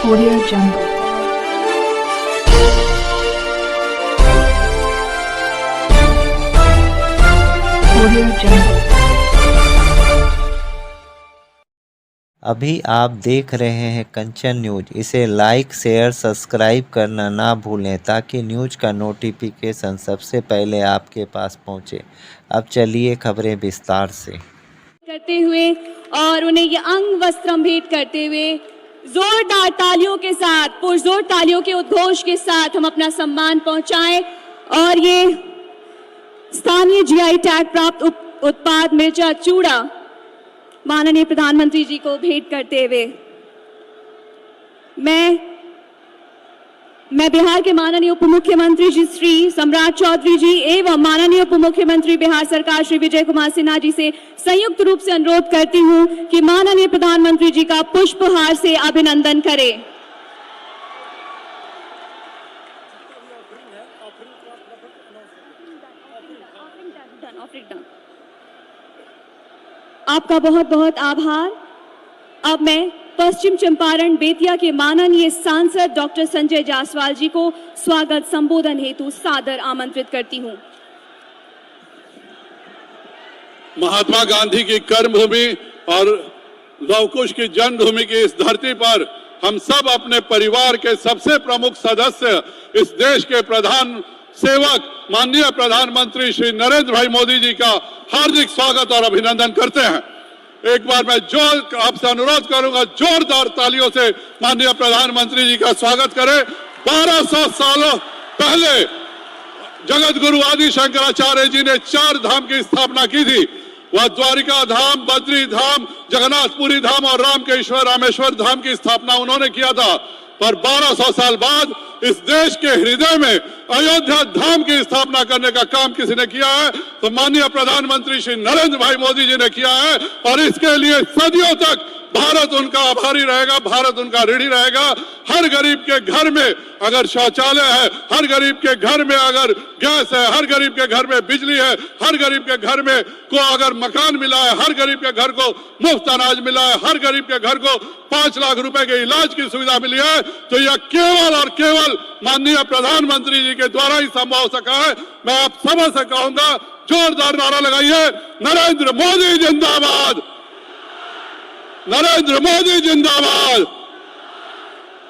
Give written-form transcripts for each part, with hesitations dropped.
Audio Jungle. Audio Jungle. अभी आप देख रहे हैं कंचन न्यूज। इसे लाइक शेयर सब्सक्राइब करना ना भूलें ताकि न्यूज का नोटिफिकेशन सबसे पहले आपके पास पहुंचे। अब चलिए खबरें विस्तार से करते हुए और उन्हें ये अंग वस्त्रम भेंट करते हुए जोरदार तालियों के साथ, पुरजोर तालियों के उद्घोष के साथ हम अपना सम्मान पहुंचाएं और ये स्थानीय जीआई टैग प्राप्त उत्पाद मिर्चा चूड़ा माननीय प्रधानमंत्री जी को भेंट करते हुए मैं बिहार के माननीय उप मुख्यमंत्री जी श्री सम्राट चौधरी जी एवं माननीय उप मुख्यमंत्री बिहार सरकार श्री विजय कुमार सिन्हा जी से संयुक्त रूप से अनुरोध करती हूं कि माननीय प्रधानमंत्री जी का पुष्पहार से अभिनंदन करें। आपका बहुत बहुत आभार। अब मैं पश्चिम चंपारण बेतिया के माननीय सांसद डॉक्टर संजय जायसवाल जी को स्वागत संबोधन हेतु सादर आमंत्रित करती हूं। महात्मा गांधी की कर्मभूमि और लवकुश की जन्मभूमि की इस धरती पर हम सब अपने परिवार के सबसे प्रमुख सदस्य इस देश के प्रधान सेवक माननीय प्रधानमंत्री श्री नरेंद्र भाई मोदी जी का हार्दिक स्वागत और अभिनंदन करते हैं। एक बार मैं आपसे अनुरोध करूंगा, जोरदार तालियों से माननीय प्रधानमंत्री जी का स्वागत करें। 1200 सालों पहले जगत गुरु आदि शंकराचार्य जी ने 4 धाम की स्थापना की थी। वह द्वारिका धाम, बद्री धाम, जगन्नाथपुरी धाम और रामकेश्वर रामेश्वर धाम की स्थापना उन्होंने किया था। पर 1200 साल बाद इस देश के हृदय में अयोध्या धाम की स्थापना करने का काम किसी ने किया है तो माननीय प्रधानमंत्री श्री नरेंद्र भाई मोदी जी ने किया है और इसके लिए सदियों तक भारत उनका आभारी रहेगा, भारत उनका ऋणी रहेगा। हर गरीब के घर में अगर शौचालय है, हर गरीब के घर में अगर गैस है, हर गरीब के घर में बिजली है, हर गरीब के घर में को अगर मकान मिला है, हर गरीब के घर को मुफ्त अनाज मिला है, हर गरीब के घर को 5 लाख रुपए के इलाज की सुविधा मिली है तो यह केवल और केवल माननीय प्रधानमंत्री जी के द्वारा ही संभव हो सका है। मैं आप सबसे कहूंगा, जोरदार नारा लगाइए, नरेंद्र मोदी जिंदाबाद, नरेंद्र मोदी जिंदाबाद,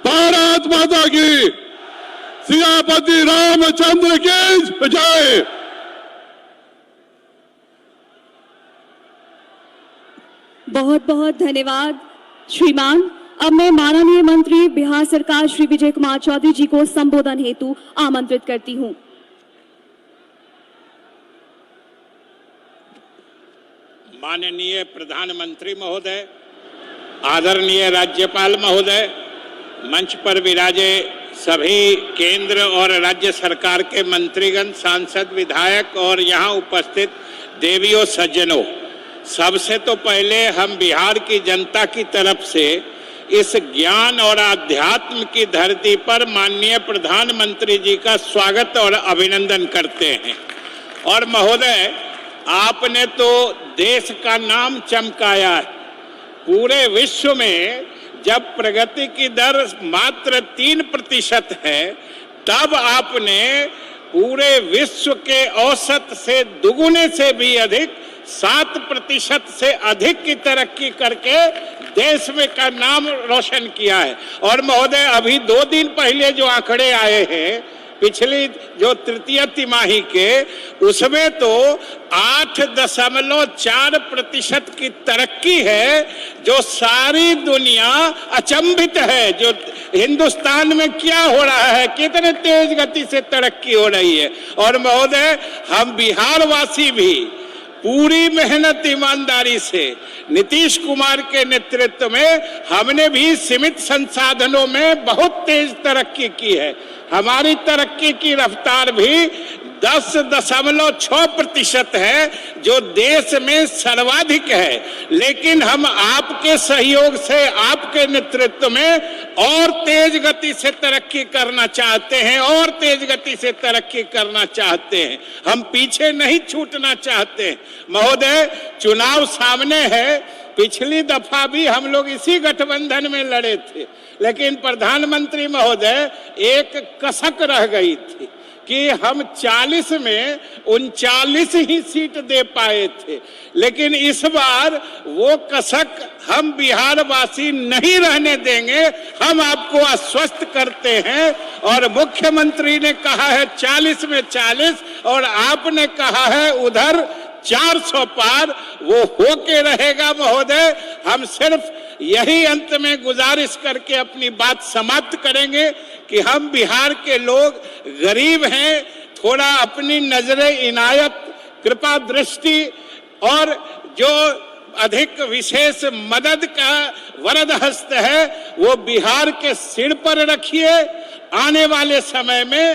भारत माता की, सियापति रामचंद्र की जय। बहुत बहुत धन्यवाद श्रीमान। अब मैं माननीय मंत्री बिहार सरकार श्री विजय कुमार चौधरी जी को संबोधन हेतु आमंत्रित करती हूं। माननीय प्रधानमंत्री महोदय, आदरणीय राज्यपाल महोदय, मंच पर विराजे सभी केंद्र और राज्य सरकार के मंत्रीगण, सांसद, विधायक और यहाँ उपस्थित देवियों सज्जनों, सबसे तो पहले हम बिहार की जनता की तरफ से इस ज्ञान और आध्यात्म की धरती पर माननीय प्रधानमंत्री जी का स्वागत और अभिनंदन करते हैं। और महोदय, आपने तो देश का नाम चमकाया है। पूरे विश्व में जब प्रगति की दर मात्र 3% है, तब आपने पूरे विश्व के औसत से दुगुने से भी अधिक 7% से अधिक की तरक्की करके देश में का नाम रोशन किया है। और महोदय, अभी 2 दिन पहले जो आंकड़े आए हैं पिछली जो तृतीय तिमाही के, उसमें तो 8.4% की तरक्की है, जो सारी दुनिया अचंभित है। जो हिंदुस्तान में क्या हो रहा है, कितने तेज गति से तरक्की हो रही है। और महोदय, हम बिहार वासी भी पूरी मेहनत ईमानदारी से नीतीश कुमार के नेतृत्व में हमने भी सीमित संसाधनों में बहुत तेज तरक्की की है। हमारी तरक्की की रफ्तार भी 10.6% है, जो देश में सर्वाधिक है। लेकिन हम आपके सहयोग से, आपके नेतृत्व में और तेज गति से तरक्की करना चाहते हैं, और तेज गति से तरक्की करना चाहते हैं। हम पीछे नहीं छूटना चाहते। महोदय, चुनाव सामने है, पिछली दफा भी हम लोग इसी गठबंधन में लड़े थे, लेकिन प्रधानमंत्री महोदय एक कसक रह गई थी कि हम 40 में 39 ही सीट दे पाए थे, लेकिन इस बार वो कसक हम बिहार वासी नहीं रहने देंगे। हम आपको आश्वस्त करते हैं और मुख्यमंत्री ने कहा है 40 में 40 और आपने कहा है उधर 400 पार, वो होके रहेगा महोदय। हम सिर्फ यही अंत में गुजारिश करके अपनी बात समाप्त करेंगे कि हम बिहार के लोग गरीब हैं, थोड़ा अपनी नजरे इनायत, कृपा दृष्टि और जो अधिक विशेष मदद का वरद हस्त है वो बिहार के सिर पर रखिए। आने वाले समय में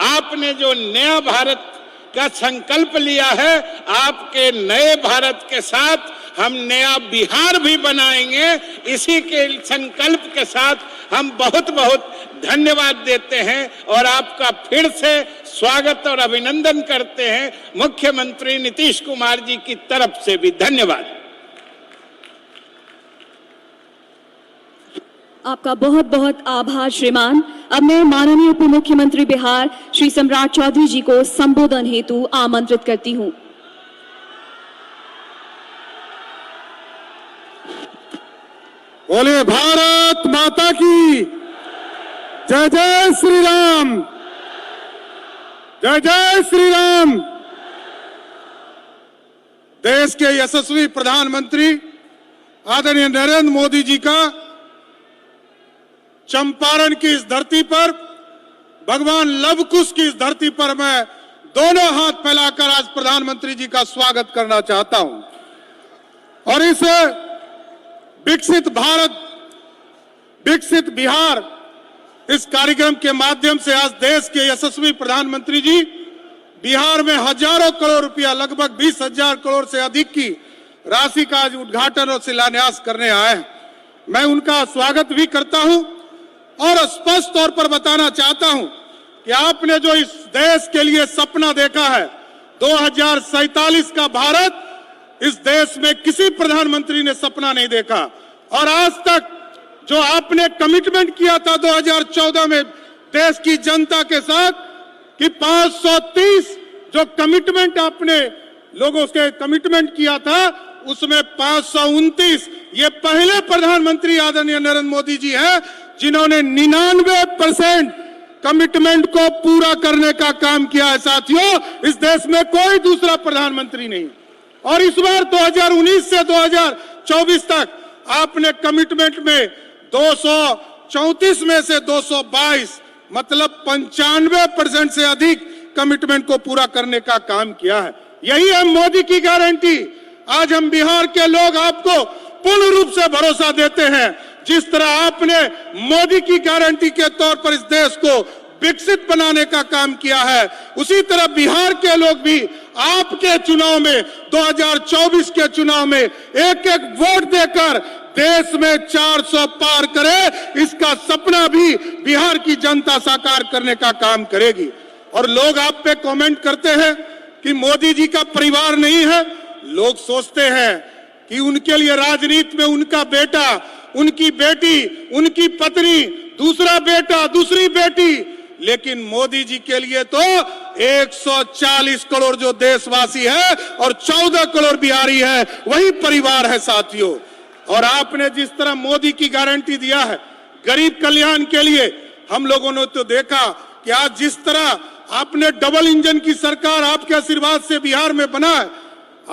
आपने जो नया भारत का संकल्प लिया है, आपके नए भारत के साथ हम नया बिहार भी बनाएंगे। इसी के संकल्प के साथ हम बहुत बहुत धन्यवाद देते हैं और आपका फिर से स्वागत और अभिनंदन करते हैं। मुख्यमंत्री नीतीश कुमार जी की तरफ से भी धन्यवाद। आपका बहुत बहुत आभार श्रीमान। अब मैं माननीय उप मुख्यमंत्री बिहार श्री सम्राट चौधरी जी को संबोधन हेतु आमंत्रित करती हूं। बोले भारत माता की जय। जय श्री राम, जय जय श्री राम। देश के यशस्वी प्रधानमंत्री आदरणीय नरेंद्र मोदी जी का चंपारण की इस धरती पर, भगवान लव कुश की इस धरती पर मैं दोनों हाथ फैलाकर आज प्रधानमंत्री जी का स्वागत करना चाहता हूं। और इस विकसित भारत, विकसित बिहार, इस कार्यक्रम के माध्यम से आज देश के यशस्वी प्रधानमंत्री जी बिहार में हजारों करोड़ रुपया, लगभग 20,000 करोड़ से अधिक की राशि का आज उद्घाटन और शिलान्यास करने आए हैं। मैं उनका स्वागत भी करता हूं और स्पष्ट तौर पर बताना चाहता हूं कि आपने जो इस देश के लिए सपना देखा है 2047 का भारत, इस देश में किसी प्रधानमंत्री ने सपना नहीं देखा। और आज तक जो आपने कमिटमेंट किया था 2014 में देश की जनता के साथ कि 530 जो कमिटमेंट आपने लोगों से कमिटमेंट किया था, उसमें 529 ये पहले प्रधानमंत्री आदरणीय नरेंद्र मोदी जी हैं जिन्होंने 99% कमिटमेंट को पूरा करने का काम किया है। साथियों, इस देश में कोई दूसरा प्रधानमंत्री नहीं। और इस बार 2019 से 2024 तक आपने कमिटमेंट में 234 में से 222 मतलब 95% से अधिक कमिटमेंट को पूरा करने का काम किया है। यही है मोदी की गारंटी। आज हम बिहार के लोग आपको पूर्ण रूप से भरोसा देते हैं। जिस तरह आपने मोदी की गारंटी के तौर पर इस देश को विकसित बनाने का काम किया है, उसी तरह बिहार के लोग भी आपके चुनाव में 2024 के चुनाव में एक एक वोट देकर देश में 400 पार करे, इसका सपना भी बिहार की जनता साकार करने का काम करेगी। और लोग आप पे कमेंट करते हैं कि मोदी जी का परिवार नहीं है। लोग सोचते हैं कि उनके लिए राजनीति में उनका बेटा, उनकी बेटी, उनकी पत्नी, दूसरा बेटा, दूसरी बेटी, लेकिन मोदी जी के लिए तो 140 करोड़ जो देशवासी है और 14 करोड़ बिहारी है, वही परिवार है साथियों। और आपने जिस तरह मोदी की गारंटी दिया है गरीब कल्याण के लिए, हम लोगों ने तो देखा कि आज जिस तरह आपने डबल इंजन की सरकार आपके आशीर्वाद से बिहार में बना है,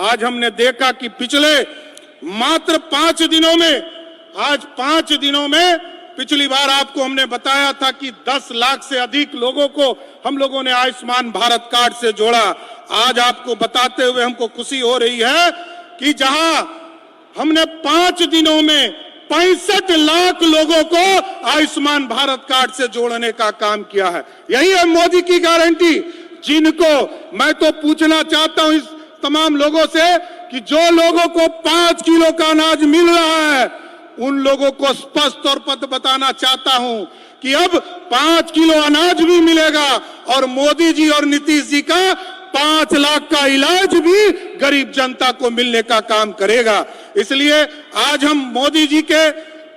आज हमने देखा कि पिछले मात्र 5 दिनों में, आज 5 दिनों में, पिछली बार आपको हमने बताया था कि 10 लाख से अधिक लोगों को हम लोगों ने आयुष्मान भारत कार्ड से जोड़ा। आज आपको बताते हुए हमको खुशी हो रही है कि जहां हमने 5 दिनों में 65 लाख लोगों को आयुष्मान भारत कार्ड से जोड़ने का काम किया है। यही है मोदी की गारंटी। जिनको मैं तो पूछना चाहता हूं इस तमाम लोगों से कि जो लोगों को 5 किलो का अनाज मिल रहा है, उन लोगों को स्पष्ट तौर पर बताना चाहता हूं कि अब 5 किलो अनाज भी मिलेगा और मोदी जी और नीतीश जी का 5 लाख का इलाज भी गरीब जनता को मिलने का काम करेगा। इसलिए आज हम मोदी जी के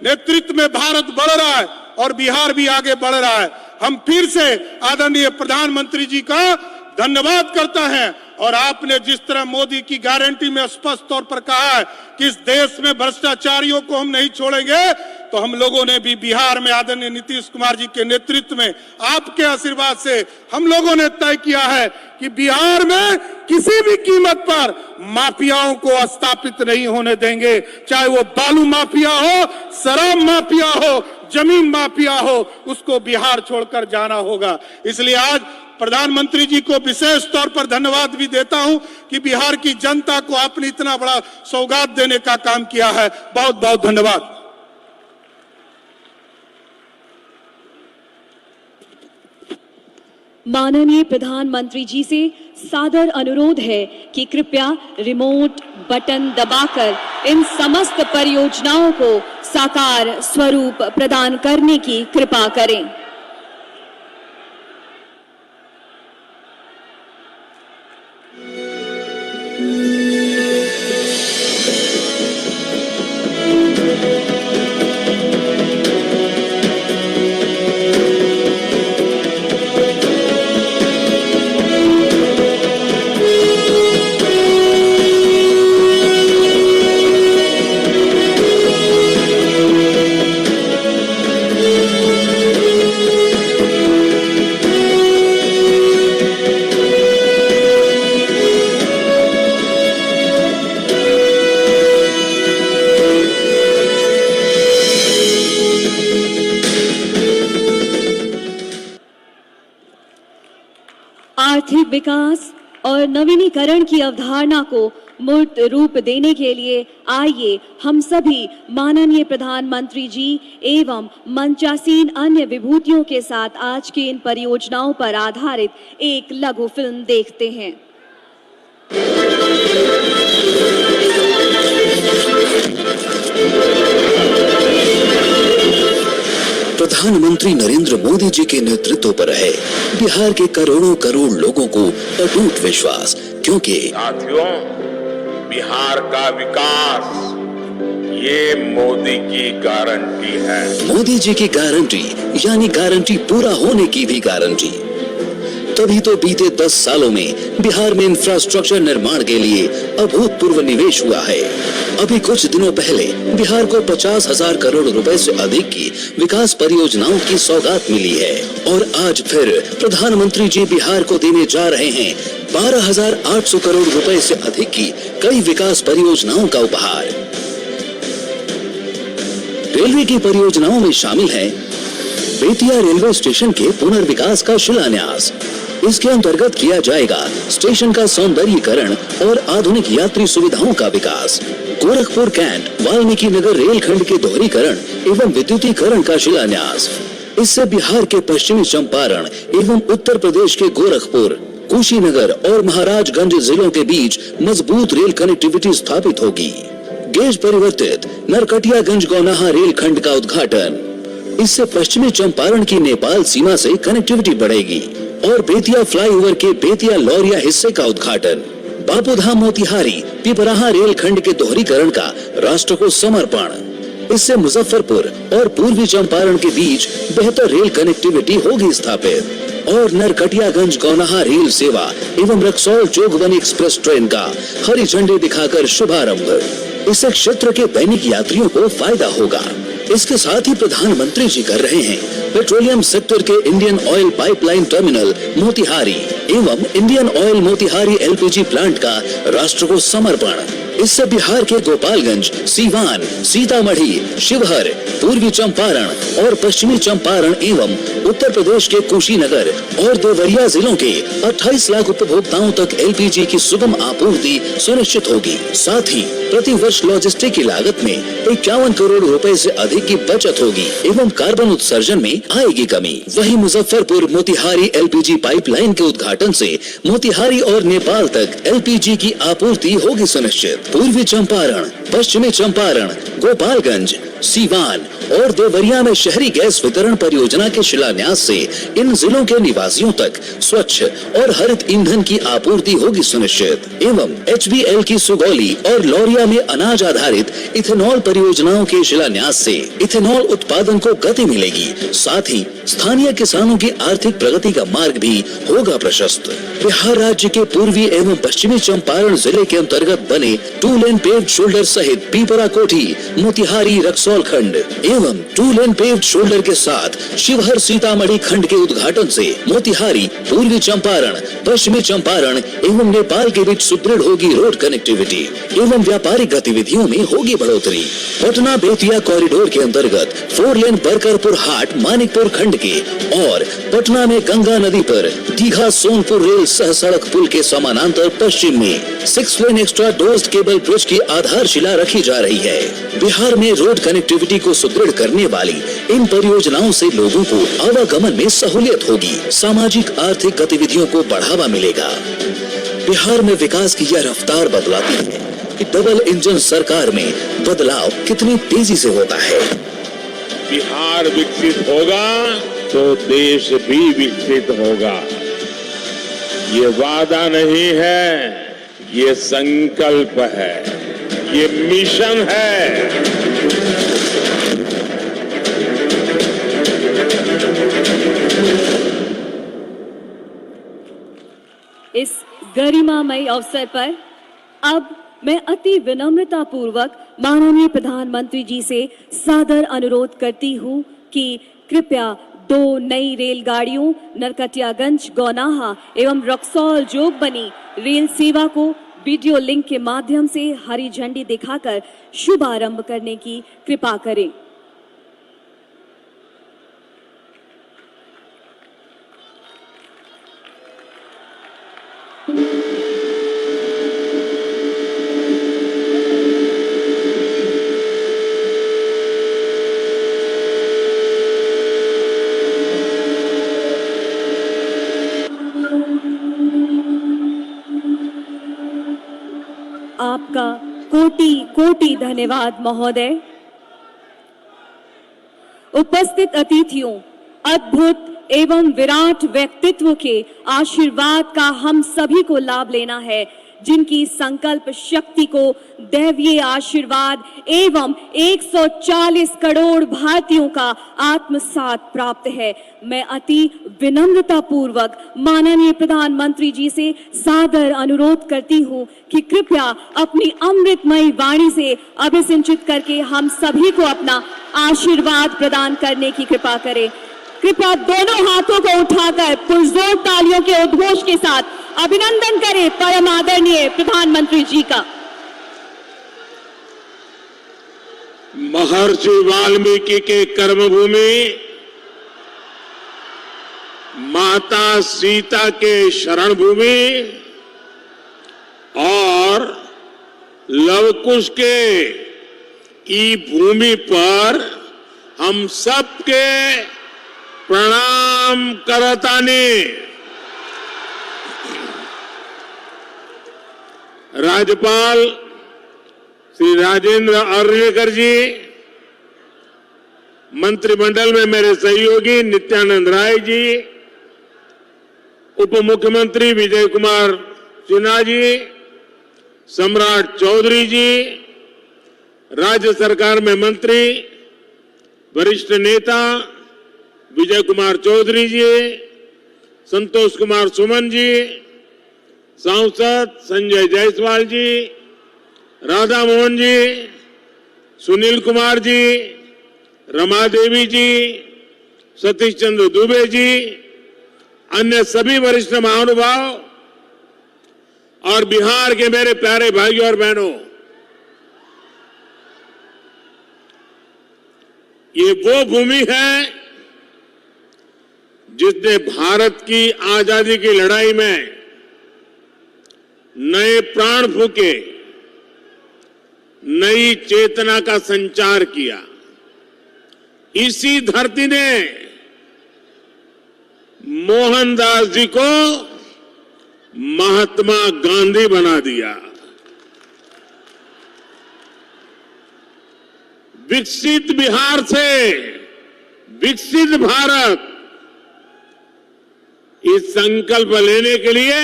नेतृत्व में भारत बढ़ रहा है और बिहार भी आगे बढ़ रहा है। हम फिर से आदरणीय प्रधानमंत्री जी का धन्यवाद करता है। और आपने जिस तरह मोदी की गारंटी में स्पष्ट तौर पर कहा है कि इस देश में भ्रष्टाचारियों को हम नहीं छोड़ेंगे, तो हम लोगों ने भी बिहार में आदरणीय नीतीश कुमार जी के नेतृत्व में आपके आशीर्वाद से हम लोगों ने तय किया है कि बिहार में किसी भी कीमत पर माफियाओं को स्थापित नहीं होने देंगे, चाहे वो बालू माफिया हो, शराब माफिया हो, जमीन माफिया हो, उसको बिहार छोड़कर जाना होगा। इसलिए आज प्रधानमंत्री जी को विशेष तौर पर धन्यवाद भी देता हूं कि बिहार की जनता को आपने इतना बड़ा सौगात देने का काम किया है। बहुत बहुत धन्यवाद। माननीय प्रधानमंत्री जी से सादर अनुरोध है कि कृपया रिमोट बटन दबाकर इन समस्त परियोजनाओं को साकार स्वरूप प्रदान करने की कृपा करें। आर्थिक विकास और नवीनीकरण की अवधारणा को मूर्त रूप देने के लिए आइए हम सभी माननीय प्रधानमंत्री जी एवं मंचासीन अन्य विभूतियों के साथ आज की इन परियोजनाओं पर आधारित एक लघु फिल्म देखते हैं। प्रधानमंत्री नरेंद्र मोदी जी के नेतृत्व पर है बिहार के करोड़ों करोड़ लोगों को अटूट विश्वास, क्योंकि साथियों, बिहार का विकास ये मोदी की गारंटी है। मोदी जी की गारंटी यानी गारंटी पूरा होने की भी गारंटी। तभी तो बीते 10 सालों में बिहार में इंफ्रास्ट्रक्चर निर्माण के लिए अभूतपूर्व निवेश हुआ है। अभी कुछ दिनों पहले बिहार को 50,000 करोड़ रुपए से अधिक की विकास परियोजनाओं की सौगात मिली है और आज फिर प्रधानमंत्री जी बिहार को देने जा रहे हैं 12,800 करोड़ रुपए से अधिक की कई विकास परियोजनाओं का उपहार। रेलवे की परियोजनाओं में शामिल है बेतिया रेलवे स्टेशन के पुनर्विकास का शिलान्यास। इसके अंतर्गत किया जाएगा स्टेशन का सौंदर्यीकरण और आधुनिक यात्री सुविधाओं का विकास। गोरखपुर कैंट वाल्मीकि नगर रेलखंड के दोहरीकरण एवं विद्युतीकरण का शिलान्यास। इससे बिहार के पश्चिमी चंपारण एवं उत्तर प्रदेश के गोरखपुर, कुशीनगर और महाराजगंज जिलों के बीच मजबूत रेल कनेक्टिविटी स्थापित होगी। गेज परिवर्तित नरकटियागंज गौनाहा रेलखंड का उद्घाटन। इससे पश्चिमी चंपारण की नेपाल सीमा से कनेक्टिविटी बढ़ेगी और बेतिया फ्लाईओवर के बेतिया लौरिया हिस्से का उद्घाटन। बापूधाम मोतिहारी पिपराहा रेलखंड के दोहरीकरण का राष्ट्र को समर्पण। इससे मुजफ्फरपुर और पूर्वी चंपारण के बीच बेहतर रेल कनेक्टिविटी होगी स्थापित और नरकटियागंज गौनाहा रेल सेवा एवं रक्सौल जोगबनी एक्सप्रेस ट्रेन का हरी झंडी दिखाकर शुभारंभ। इससे क्षेत्र के दैनिक यात्रियों को फायदा होगा। इसके साथ ही प्रधानमंत्री जी कर रहे हैं पेट्रोलियम सेक्टर के Indian oil pipeline terminal Motihari एवं Indian oil Motihari LPG plant का राष्ट्र को समर्पण। इससे बिहार के गोपालगंज, सीवान, सीतामढ़ी, शिवहर, पूर्वी चंपारण और पश्चिमी चंपारण एवं उत्तर प्रदेश के कुशीनगर और देवरिया जिलों के 28 लाख उपभोक्ताओं तक एलपीजी की सुगम आपूर्ति सुनिश्चित होगी। साथ ही प्रति वर्ष लॉजिस्टिक की लागत में 51 करोड़ रुपए से अधिक की बचत होगी एवं कार्बन उत्सर्जन में आएगी कमी। वहीं मुजफ्फरपुर मोतिहारी एलपीजी पाइपलाइन के उद्घाटन से मोतिहारी और नेपाल तक एलपीजी की आपूर्ति होगी सुनिश्चित। पूर्वी चंपारण, पश्चिमी चंपारण, गोपालगंज, सीवान और देवरिया में शहरी गैस वितरण परियोजना के शिलान्यास से इन जिलों के निवासियों तक स्वच्छ और हरित ईंधन की आपूर्ति होगी सुनिश्चित। एवं HBL की सुगौली और लौरिया में अनाज आधारित इथेनॉल परियोजनाओं के शिलान्यास से इथेनॉल उत्पादन को गति मिलेगी। साथ ही स्थानीय किसानों की आर्थिक प्रगति का मार्ग भी होगा प्रशस्त। बिहार राज्य के पूर्वी एवं पश्चिमी चंपारण जिले के अंतर्गत बने 2 लेन पेव्ड शोल्डर सहित पीपरा कोठी, मोतिहारी, रक्सौल खंड एवं 2 लेन पेव्ड शोल्डर के साथ शिवहर सीतामढ़ी खंड के उद्घाटन से मोतिहारी, पूर्वी चंपारण, पश्चिमी चंपारण एवं नेपाल के बीच सुदृढ़ होगी रोड कनेक्टिविटी एवं व्यापारिक गतिविधियों में होगी बढ़ोतरी। पटना बेतिया कॉरिडोर के अंतर्गत 4 लेन बरकरपुर हाट मानिकपुर खंड के और पटना में गंगा नदी पर दीघा सोनपुर रेल सह सड़क पुल के समानांतर पश्चिम में 6 लेन एक्स्ट्रा डोज्ड केबल ब्रिज की आधारशिला रखी जा रही है। बिहार में रोड कनेक्टिविटी को सुदृढ़ करने वाली इन परियोजनाओं से लोगों को आवागमन में सहूलियत होगी, सामाजिक आर्थिक गतिविधियों को बढ़ावा मिलेगा। बिहार में विकास की यह रफ्तार बदलाती है कि डबल इंजन सरकार में बदलाव कितनी तेजी से होता है। बिहार विकसित होगा तो देश भी विकसित होगा। ये वादा नहीं है, ये संकल्प है, ये मिशन है। इस गरिमामय अवसर पर अब मैं अति विनम्रता पूर्वक माननीय प्रधानमंत्री जी से सादर अनुरोध करती हूं कि कृपया 2 नई रेलगाड़ियों नरकटियागंज गौनाहा एवं रक्सौल जोगबनी रेल सेवा को वीडियो लिंक के माध्यम से हरी झंडी दिखाकर शुभारंभ करने की कृपा करें। आपका कोटि कोटि धन्यवाद महोदय। उपस्थित अतिथियों, अद्भुत एवं विराट व्यक्तित्व के आशीर्वाद का हम सभी को लाभ लेना है, जिनकी संकल्प शक्ति को दैवीय आशीर्वाद एवं 140 करोड़ भारतीयों का आत्मसात प्राप्त है। मैं अति विनम्रता पूर्वक माननीय प्रधानमंत्री जी से सादर अनुरोध करती हूं कि कृपया अपनी अमृतमयी वाणी से अभिसिंचित करके हम सभी को अपना आशीर्वाद प्रदान करने की कृपा करें। कृपया दोनों हाथों को उठाकर पुरजोर तालियों के उद्घोष के साथ अभिनंदन करें परम आदरणीय प्रधानमंत्री जी का। महर्षि वाल्मीकि के कर्मभूमि, माता सीता के शरण भूमि और लवकुश के की भूमि पर हम सबके प्रणाम करतानी। राज्यपाल श्री राजेंद्र अर्लेकर जी, मंत्रिमंडल में मेरे सहयोगी नित्यानंद राय जी, उप मुख्यमंत्री विजय कुमार सिन्हा जी, सम्राट चौधरी जी, राज्य सरकार में मंत्री वरिष्ठ नेता विजय कुमार चौधरी जी, संतोष कुमार सुमन जी, सांसद संजय जायसवाल जी, राधा मोहन जी, सुनील कुमार जी, रमा देवी जी, सतीश चंद्र दुबे जी, अन्य सभी वरिष्ठ महानुभाव और बिहार के मेरे प्यारे भाइयों और बहनों, ये वो भूमि है जिसने भारत की आजादी की लड़ाई में नए प्राण फूके, नई चेतना का संचार किया। इसी धरती ने मोहनदास जी को महात्मा गांधी बना दिया। विकसित बिहार से विकसित भारत, इस संकल्प लेने के लिए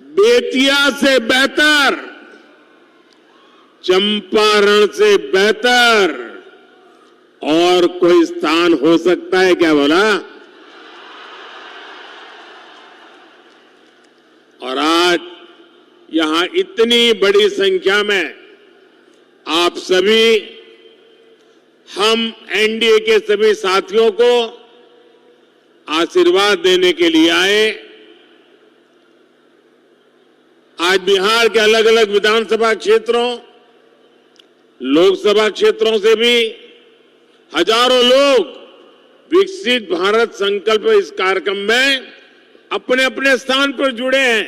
बेतिया से बेहतर, चंपारण से बेहतर और कोई स्थान हो सकता है क्या बोला? और आज यहां इतनी बड़ी संख्या में आप सभी, हम एनडीए के सभी साथियों को आशीर्वाद देने के लिए आए। आज बिहार के अलग अलग विधानसभा क्षेत्रों, लोकसभा क्षेत्रों से भी हजारों लोग विकसित भारत संकल्प इस कार्यक्रम में अपने अपने स्थान पर जुड़े हैं।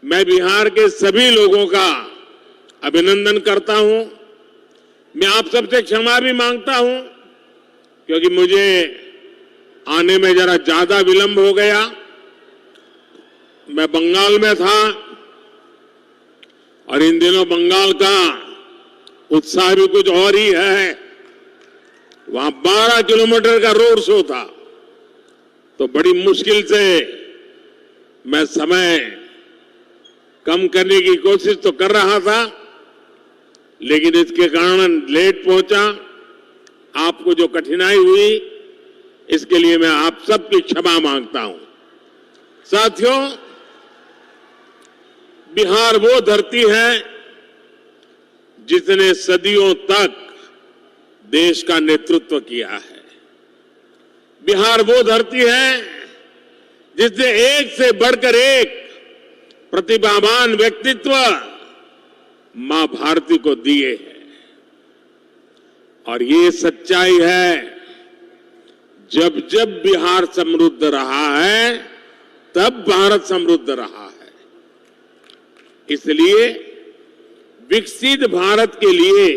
मैं बिहार के सभी लोगों का अभिनंदन करता हूं। मैं आप सबसे क्षमा भी मांगता हूं क्योंकि मुझे आने में जरा ज्यादा विलंब हो गया। मैं बंगाल में था और इन दिनों बंगाल का उत्साह भी कुछ और ही है। वहां 12 किलोमीटर का रोड शो था, तो बड़ी मुश्किल से मैं समय कम करने की कोशिश तो कर रहा था, लेकिन इसके कारण लेट पहुंचा। आपको जो कठिनाई हुई, इसके लिए मैं आप सबकी क्षमा मांगता हूं। साथियों, बिहार वो धरती है जिसने सदियों तक देश का नेतृत्व किया है। बिहार वो धरती है जिसने एक से बढ़कर एक प्रतिभावान व्यक्तित्व मां भारती को दिए हैं। और ये सच्चाई है, जब जब बिहार समृद्ध रहा है तब भारत समृद्ध रहा है। इसलिए विकसित भारत के लिए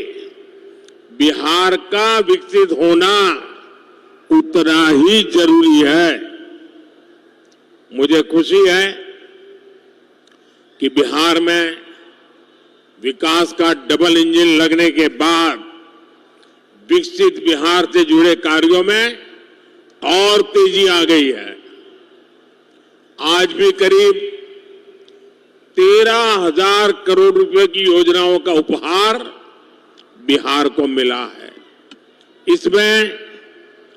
बिहार का विकसित होना उतना ही जरूरी है। मुझे खुशी है कि बिहार में विकास का डबल इंजन लगने के बाद विकसित बिहार से जुड़े कार्यों में और तेजी आ गई है। आज भी करीब 13,000 करोड़ रुपए की योजनाओं का उपहार बिहार को मिला है। इसमें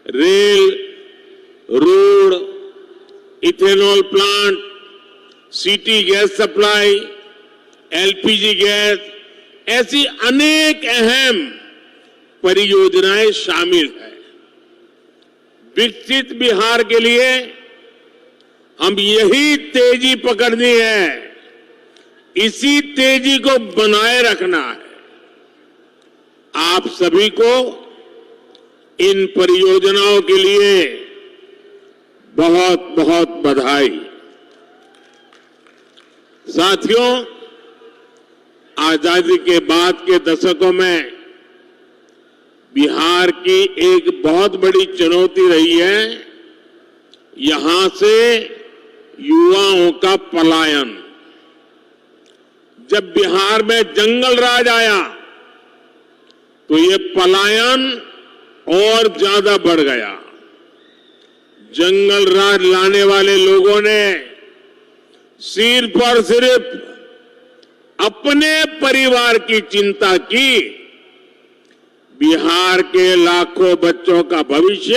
rail, road, ethanol plant, city gas supply, LPG gas, ऐसी अनेक अहम परियोजनाएं शामिल है। विकसित बिहार के लिए हम यही तेजी पकड़नी है, इसी तेजी को बनाए रखना है। आप सभी को इन परियोजनाओं के लिए बहुत बहुत बधाई। साथियों, आजादी के बाद के दशकों में बिहार की एक बहुत बड़ी चुनौती रही है यहां से युवाओं का पलायन। जब बिहार में जंगल राज आया तो ये पलायन और ज्यादा बढ़ गया। जंगल राज लाने वाले लोगों ने सिर्फ और सिर्फ अपने परिवार की चिंता की, बिहार के लाखों बच्चों का भविष्य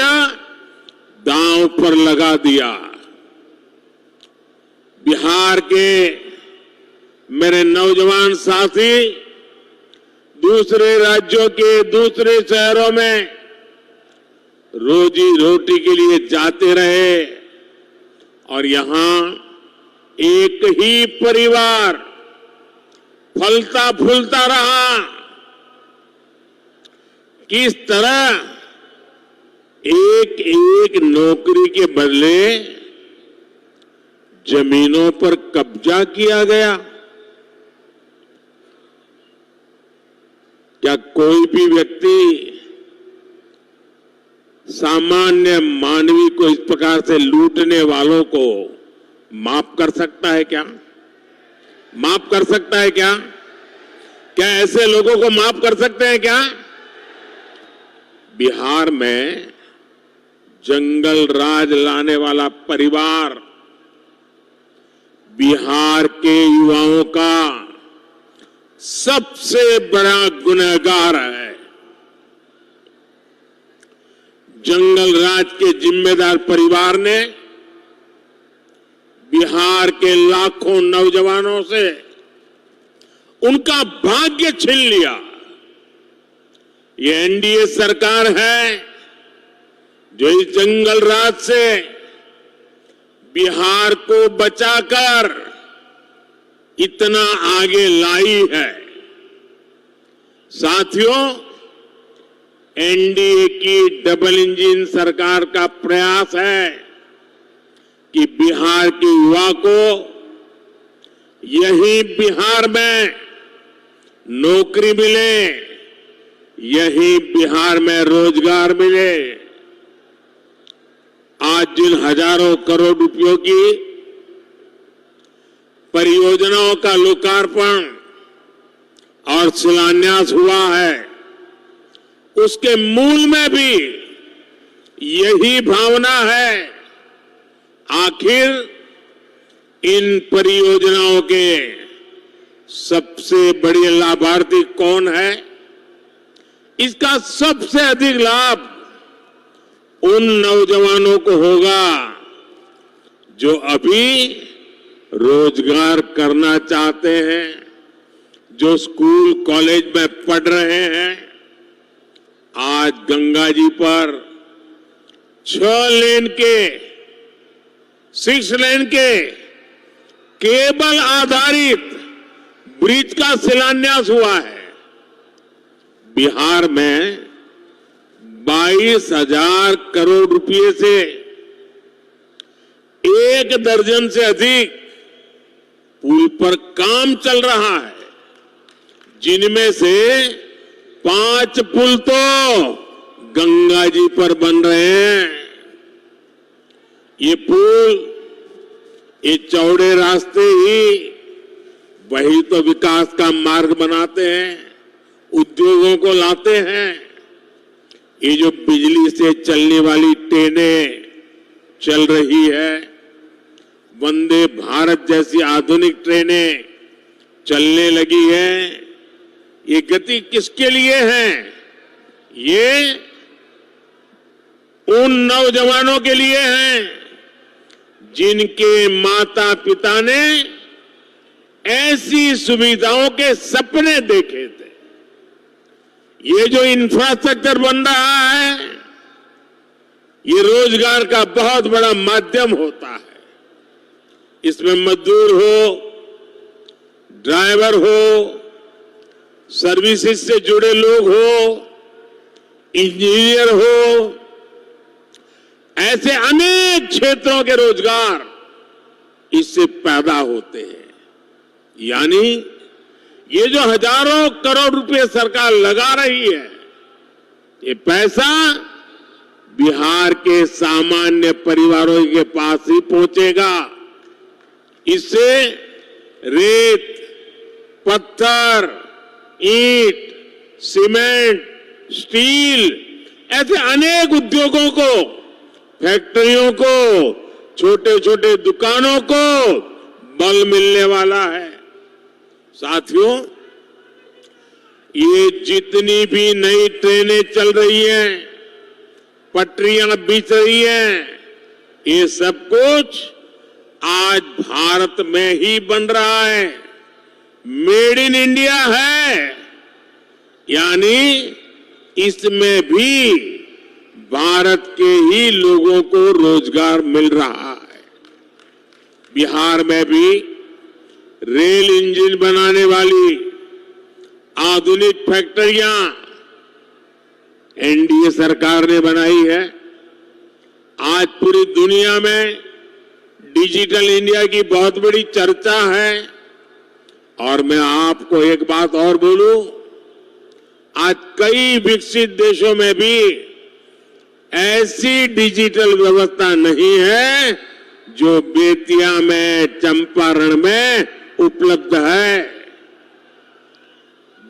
दांव पर लगा दिया। बिहार के मेरे नौजवान साथी दूसरे राज्यों के दूसरे शहरों में रोजी रोटी के लिए जाते रहे और यहां एक ही परिवार फलता फूलता रहा। किस तरह एक एक नौकरी के बदले जमीनों पर कब्जा किया गया। क्या कोई भी व्यक्ति सामान्य मानवी को इस प्रकार से लूटने वालों को माफ कर सकता है क्या? माफ कर सकता है क्या? क्या ऐसे लोगों को माफ कर सकते हैं क्या? बिहार में जंगल राज लाने वाला परिवार बिहार के युवाओं का सबसे बड़ा गुनहगार है। जंगल राज के जिम्मेदार परिवार ने बिहार के लाखों नौजवानों से उनका भाग्य छीन लिया। ये एनडीए सरकार है जो इस जंगल राज से बिहार को बचाकर इतना आगे लाई है। साथियों, एनडीए की डबल इंजन सरकार का प्रयास है कि बिहार के युवा को यही बिहार में नौकरी मिले, यही बिहार में रोजगार मिले। आज जिन हजारों करोड़ रुपयों की परियोजनाओं का लोकार्पण और शिलान्यास हुआ है, उसके मूल में भी यही भावना है। आखिर इन परियोजनाओं के सबसे बड़े लाभार्थी कौन है? इसका सबसे अधिक लाभ उन नौजवानों को होगा जो अभी रोजगार करना चाहते हैं, जो स्कूल कॉलेज में पढ़ रहे हैं। आज गंगा जी पर 6 लेन के केबल आधारित ब्रिज का शिलान्यास हुआ है। बिहार में 22,000 करोड़ रुपए से 1 दर्जन से अधिक पुल पर काम चल रहा है, जिनमें से 5 पुल तो गंगा जी पर बन रहे हैं। ये पुल, ये चौड़े रास्ते ही वही तो विकास का मार्ग बनाते हैं, उद्योगों को लाते हैं। ये जो बिजली से चलने वाली ट्रेनें चल रही है, वंदे भारत जैसी आधुनिक ट्रेनें चलने लगी है, ये गति किसके लिए है? ये उन नौजवानों के लिए है जिनके माता पिता ने ऐसी सुविधाओं के सपने देखे थे। ये जो इंफ्रास्ट्रक्चर बन रहा है, ये रोजगार का बहुत बड़ा माध्यम होता है। इसमें मजदूर हो, ड्राइवर हो, सर्विसेज से जुड़े लोग हो, इंजीनियर हो, ऐसे अनेक क्षेत्रों के रोजगार इससे पैदा होते हैं। यानी ये जो हजारों करोड़ रुपए सरकार लगा रही है, ये पैसा बिहार के सामान्य परिवारों के पास ही पहुंचेगा। इससे रेत, पत्थर, ईंट, सीमेंट, स्टील ऐसे अनेक उद्योगों को, फैक्ट्रियों को, छोटे छोटे दुकानों को बल मिलने वाला है। साथियों, ये जितनी भी नई ट्रेनें चल रही हैं, पटरियां बिछ रही हैं, ये सब कुछ आज भारत में ही बन रहा है। मेड इन इंडिया है, यानी इसमें भी भारत के ही लोगों को रोजगार मिल रहा है। बिहार में भी रेल इंजन बनाने वाली आधुनिक फैक्ट्रियां एनडीए सरकार ने बनाई है। आज पूरी दुनिया में डिजिटल इंडिया की बहुत बड़ी चर्चा है। और मैं आपको एक बात और बोलूं, आज कई विकसित देशों में भी ऐसी डिजिटल व्यवस्था नहीं है जो बेतिया में, चंपारण में उपलब्ध है।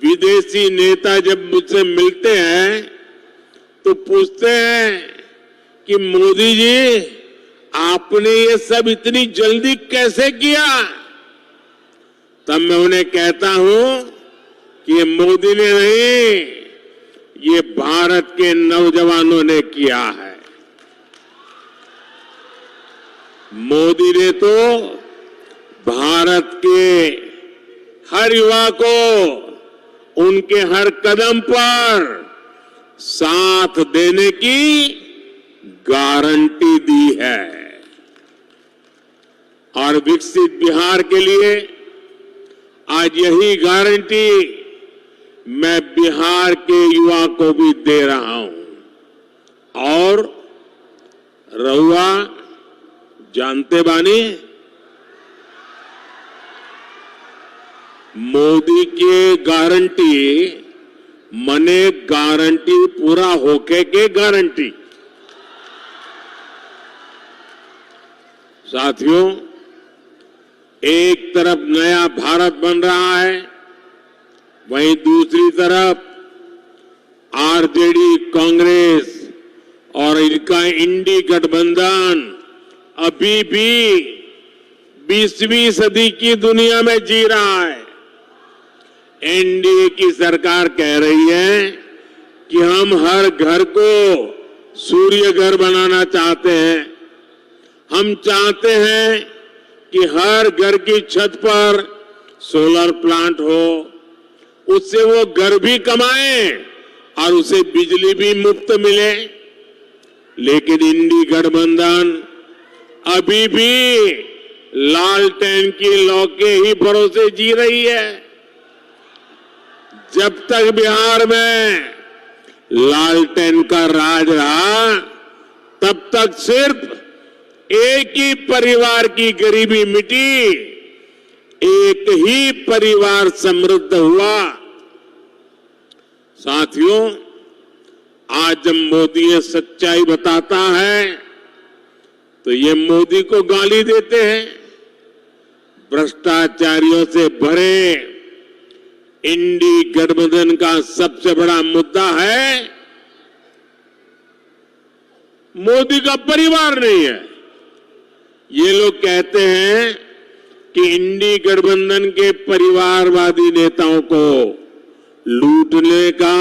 विदेशी नेता जब मुझसे मिलते हैं तो पूछते हैं कि मोदी जी आपने ये सब इतनी जल्दी कैसे किया? तब मैं उन्हें कहता हूं कि ये मोदी ने नहीं, ये भारत के नौजवानों ने किया है। मोदी ने तो भारत के हर युवा को उनके हर कदम पर साथ देने की गारंटी दी है और विकसित बिहार के लिए आज यही गारंटी मैं बिहार के युवा को भी दे रहा हूं। और रहुआ जानते बानी, मोदी के गारंटी मने गारंटी पूरा होके के गारंटी। साथियों, एक तरफ नया भारत बन रहा है, वहीं दूसरी तरफ आरजेडी, कांग्रेस और इनका इंडी गठबंधन अभी भी 20वीं सदी की दुनिया में जी रहा है। एनडीए की सरकार कह रही है कि हम हर घर को सूर्य घर बनाना चाहते हैं। हम चाहते हैं कि हर घर की छत पर सोलर प्लांट हो, उससे वो घर भी कमाए और उसे बिजली भी मुफ्त मिले। लेकिन इंडी गठबंधन अभी भी लालटेन की लौ के ही भरोसे जी रही है। जब तक बिहार में लालटेन का राज रहा, तब तक सिर्फ एक ही परिवार की गरीबी मिटी, एक ही परिवार समृद्ध हुआ। साथियों, आज जब मोदी ये सच्चाई बताता है तो ये मोदी को गाली देते हैं। भ्रष्टाचारियों से भरे इंडी गठबंधन का सबसे बड़ा मुद्दा है मोदी का परिवार नहीं है। ये लोग कहते हैं कि इंडी गठबंधन के परिवारवादी नेताओं को लूटने का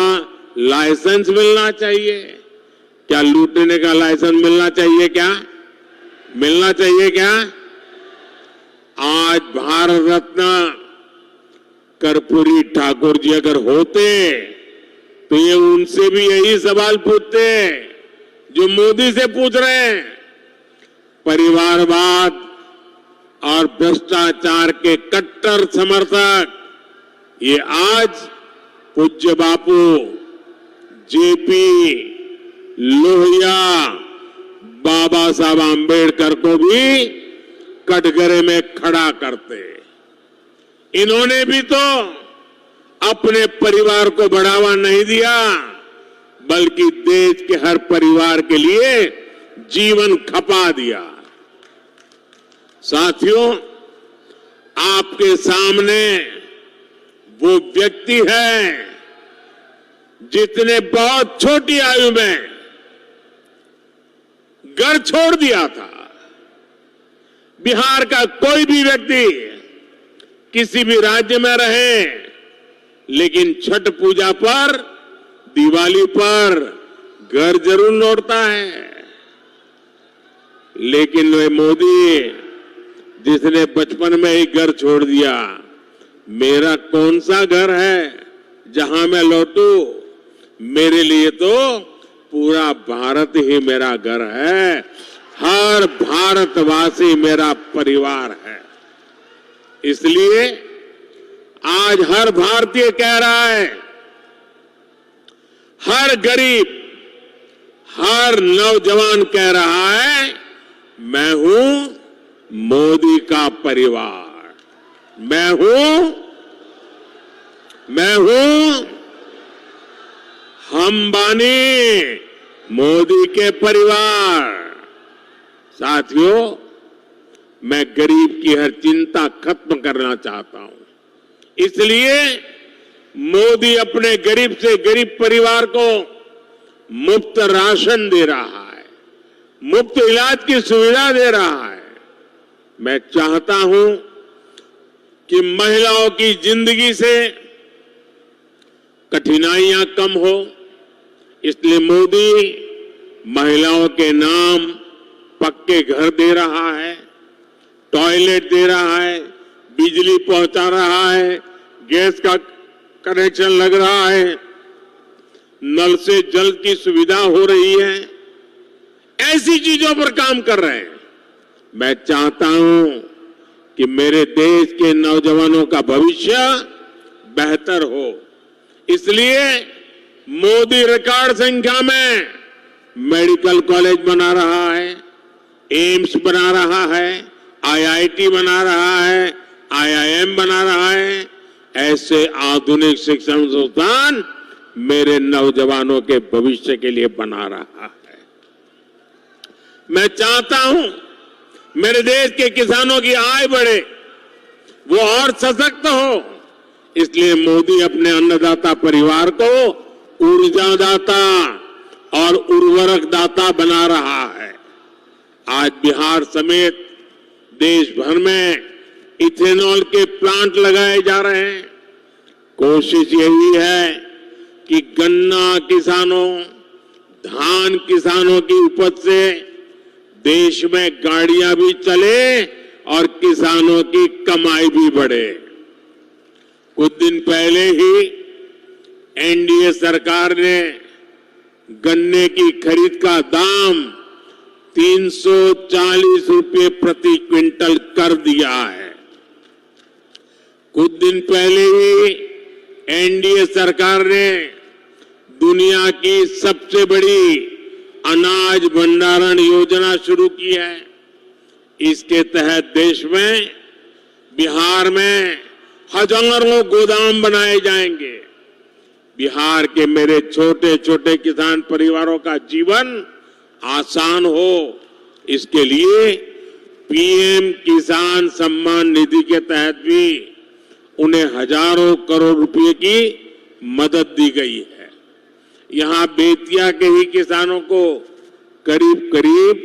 लाइसेंस मिलना चाहिए। क्या लूटने का लाइसेंस मिलना चाहिए? क्या मिलना चाहिए? क्या आज भारत रत्न कर्पूरी ठाकुर जी अगर होते तो ये उनसे भी यही सवाल पूछते जो मोदी से पूछ रहे हैं। परिवारवाद और भ्रष्टाचार के कट्टर समर्थक ये आज पूज्य बापू जेपी लोहिया, बाबा साहब आंबेडकर को भी कटघरे में खड़ा करते। इन्होंने भी तो अपने परिवार को बढ़ावा नहीं दिया, बल्कि देश के हर परिवार के लिए जीवन खपा दिया। साथियों, आपके सामने वो व्यक्ति है जिसने बहुत छोटी आयु में घर छोड़ दिया था। बिहार का कोई भी व्यक्ति किसी भी राज्य में रहे, लेकिन छठ पूजा पर, दिवाली पर घर जरूर लौटता है। लेकिन वे मोदी जिसने बचपन में ही घर छोड़ दिया, मेरा कौन सा घर है जहां मैं लौटूं? मेरे लिए तो पूरा भारत ही मेरा घर है, हर भारतवासी मेरा परिवार है। इसलिए आज हर भारतीय कह रहा है, हर गरीब, हर नौजवान कह रहा है, मैं हूं मोदी का परिवार, मैं हूं हम बानी मोदी के परिवार। साथियों, मैं गरीब की हर चिंता खत्म करना चाहता हूं। इसलिए मोदी अपने गरीब से गरीब परिवार को मुफ्त राशन दे रहा है, मुफ्त इलाज की सुविधा दे रहा है। मैं चाहता हूं कि महिलाओं की जिंदगी से कठिनाइयां कम हो, इसलिए मोदी महिलाओं के नाम पक्के घर दे रहा है, टॉयलेट दे रहा है, बिजली पहुंचा रहा है, गैस का कनेक्शन लग रहा है, नल से जल की सुविधा हो रही है। ऐसी चीजों पर काम कर रहे हैं। मैं चाहता हूं कि मेरे देश के नौजवानों का भविष्य बेहतर हो, इसलिए मोदी रिकॉर्ड संख्या में मेडिकल कॉलेज बना रहा है, एम्स बना रहा है, आईआईटी बना रहा है, आईआईएम बना रहा है। ऐसे आधुनिक शिक्षण संस्थान मेरे नौजवानों के भविष्य के लिए बना रहा है। मैं चाहता हूं मेरे देश के किसानों की आय बढ़े, वो और सशक्त हो, इसलिए मोदी अपने अन्नदाता परिवार को ऊर्जादाता और उर्वरक दाता बना रहा है। आज बिहार समेत देश भर में इथेनॉल के प्लांट लगाए जा रहे हैं। कोशिश यही है कि गन्ना किसानों, धान किसानों की उपज से देश में गाड़ियां भी चले और किसानों की कमाई भी बढ़े। कुछ दिन पहले ही एनडीए सरकार ने गन्ने की खरीद का दाम 340 रुपये प्रति क्विंटल कर दिया है। कुछ दिन पहले ही एनडीए सरकार ने दुनिया की सबसे बड़ी अनाज भंडारण योजना शुरू की है। इसके तहत देश में, बिहार में हजारों गोदाम बनाए जाएंगे। बिहार के मेरे छोटे छोटे किसान परिवारों का जीवन आसान हो, इसके लिए पीएम किसान सम्मान निधि के तहत भी उन्हें हजारों करोड़ रुपए की मदद दी गई है। यहां बेतिया के ही किसानों को करीब करीब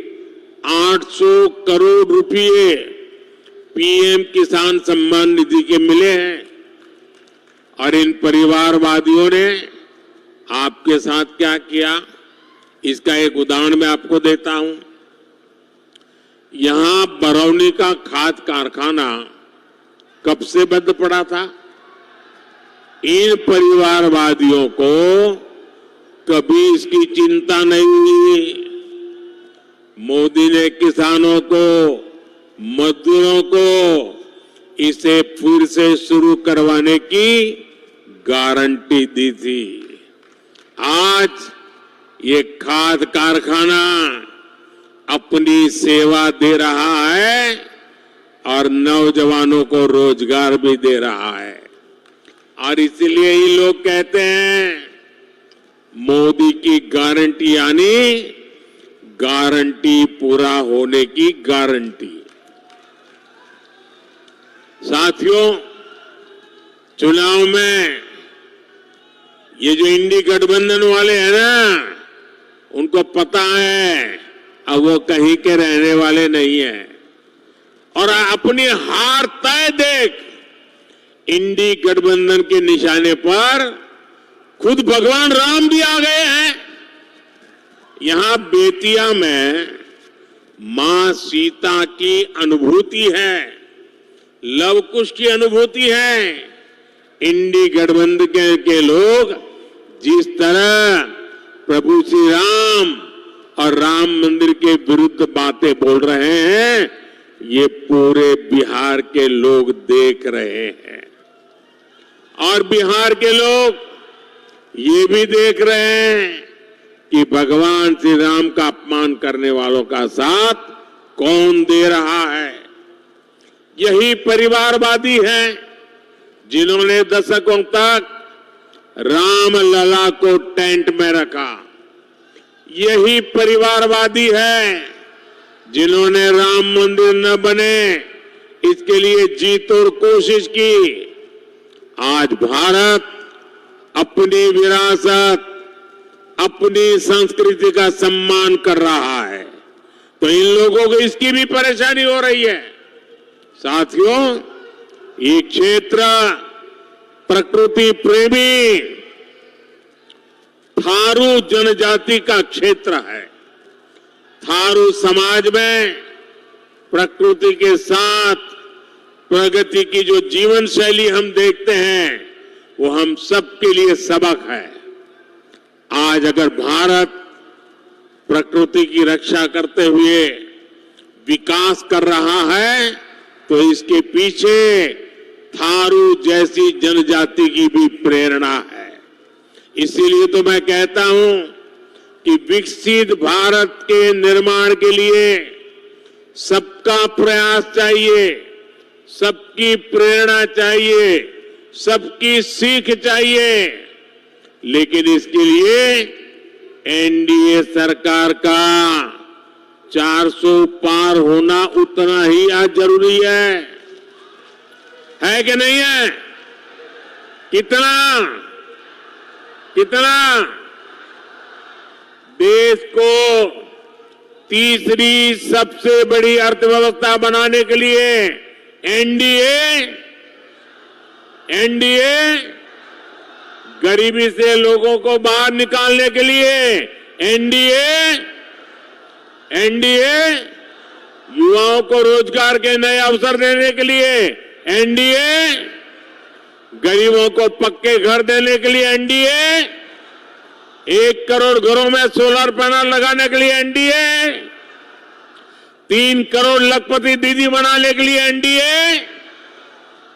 800 करोड़ रुपए पीएम किसान सम्मान निधि के मिले हैं। और इन परिवारवादियों ने आपके साथ क्या किया, इसका एक उदाहरण मैं आपको देता हूं। यहां बरौनी का खाद कारखाना कब से बंद पड़ा था? इन परिवारवादियों को कभी इसकी चिंता नहीं हुई। मोदी ने किसानों को, मजदूरों को इसे फिर से शुरू करवाने की गारंटी दी थी। आज ये खाद कारखाना अपनी सेवा दे रहा है और नौजवानों को रोजगार भी दे रहा है। और इसलिए ही लोग कहते हैं मोदी की गारंटी यानी गारंटी पूरा होने की गारंटी। साथियों, चुनाव में ये जो इंडी गठबंधन वाले हैं ना, उनको पता है अब वो कहीं के रहने वाले नहीं हैं। और अपनी हार तय देख इंडी गठबंधन के निशाने पर खुद भगवान राम भी आ गए हैं। यहां बेतिया में मां सीता की अनुभूति है, लव कुश की अनुभूति है। इंडी गठबंधन के लोग जिस तरह प्रभु श्री राम और राम मंदिर के विरुद्ध बातें बोल रहे हैं, ये पूरे बिहार के लोग देख रहे हैं। और बिहार के लोग ये भी देख रहे हैं कि भगवान श्री राम का अपमान करने वालों का साथ कौन दे रहा है। यही परिवारवादी हैं जिन्होंने दशकों तक राम लला को टेंट में रखा। यही परिवारवादी है जिन्होंने राम मंदिर न बने इसके लिए जी तोड़ कोशिश की। आज भारत अपनी विरासत, अपनी संस्कृति का सम्मान कर रहा है, तो इन लोगों को इसकी भी परेशानी हो रही है। साथियों, ये क्षेत्र प्रकृति प्रेमी थारू जनजाति का क्षेत्र है। थारू समाज में प्रकृति के साथ प्रगति की जो जीवन शैली हम देखते हैं, वो हम सबके लिए सबक है। आज अगर भारत प्रकृति की रक्षा करते हुए विकास कर रहा है, तो इसके पीछे थारू जैसी जनजाति की भी प्रेरणा है। इसीलिए तो मैं कहता हूं कि विकसित भारत के निर्माण के लिए सबका प्रयास चाहिए, सबकी प्रेरणा चाहिए, सबकी सीख चाहिए। लेकिन इसके लिए एनडीए सरकार का 400 पार होना उतना ही आज जरूरी है कि नहीं है? कितना देश को तीसरी सबसे बड़ी अर्थव्यवस्था बनाने के लिए एनडीए गरीबी से लोगों को बाहर निकालने के लिए एनडीए युवाओं को रोजगार के नए अवसर देने के लिए एनडीए गरीबों को पक्के घर देने के लिए एनडीए 1 करोड़ घरों में सोलर पैनल लगाने के लिए एनडीए 3 करोड़ लखपति दीदी बनाने के लिए एनडीए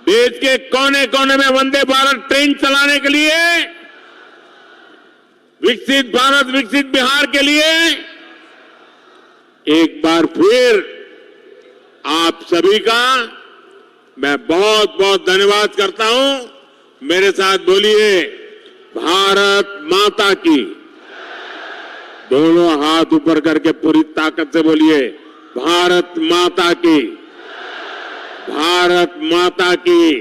देश के कोने कोने में वंदे भारत ट्रेन चलाने के लिए विकसित भारत विकसित बिहार के लिए एक बार फिर आप सभी का मैं बहुत बहुत धन्यवाद करता हूं। मेरे साथ बोलिए, भारत माता की। दोनों हाथ ऊपर करके पूरी ताकत से बोलिए, भारत माता की, भारत माता की,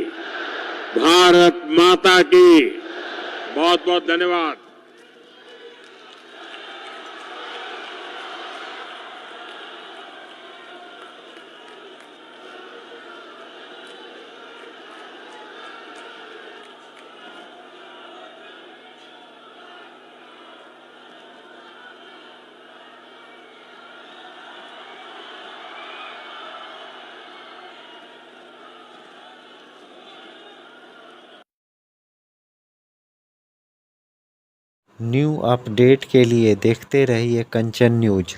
भारत माता की। बहुत बहुत धन्यवाद। न्यू अपडेट के लिए देखते रहिए कंचन न्यूज।